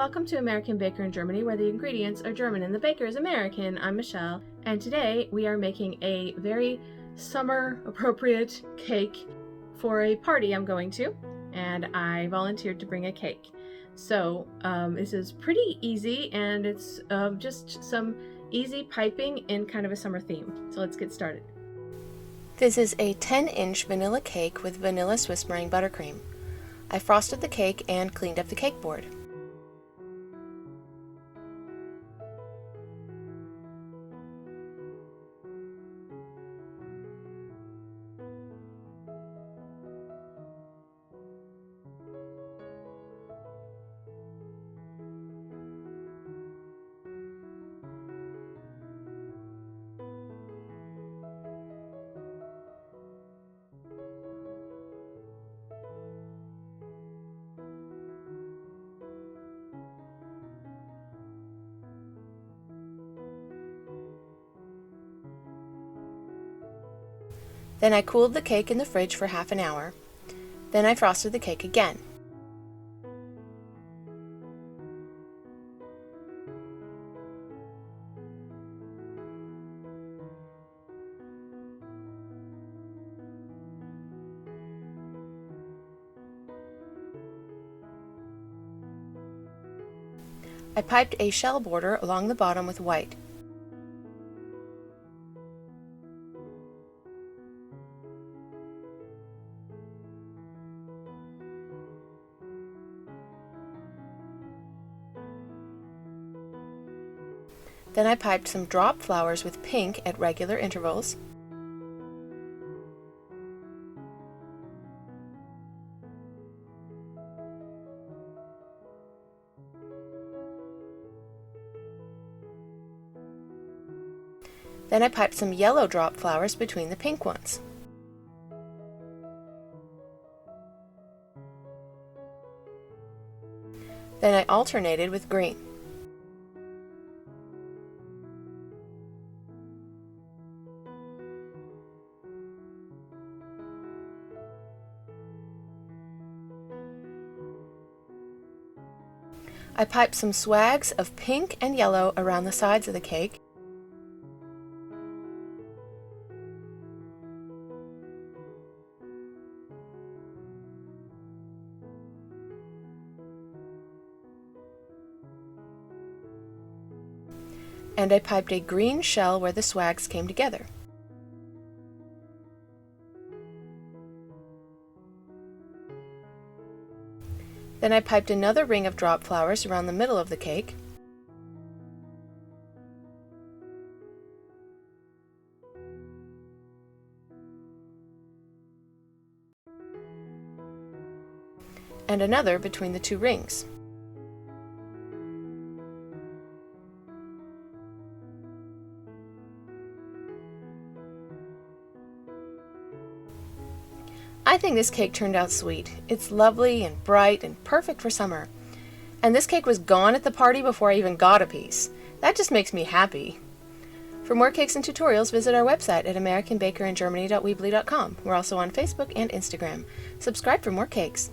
welcome to American Baker in Germany, where the ingredients are German and the baker is American. I'm Michelle, and today we are making a very summer-appropriate cake for a party I'm going to, and I volunteered to bring a cake. So this is pretty easy, and it's just some easy piping in kind of a summer theme. So let's get started. This is a 10-inch vanilla cake with vanilla Swiss meringue buttercream. I frosted the cake and cleaned up the cake board. Then I cooled the cake in the fridge for half an hour. Then I frosted the cake again. I piped a shell border along the bottom with white. Then I piped some drop flowers with pink at regular intervals. Then I piped some yellow drop flowers between the pink ones. Then I alternated with green. I piped some swags of pink and yellow around the sides of the cake. And I piped a green shell where the swags came together. Then I piped another ring of drop flowers around the middle of the cake. And another between the two rings. I think this cake turned out sweet. It's lovely and bright and perfect for summer. And this cake was gone at the party before I even got a piece. That just makes me happy. For more cakes and tutorials, visit our website at americanbakeringermany.weebly.com. We're also on Facebook and Instagram. Subscribe for more cakes.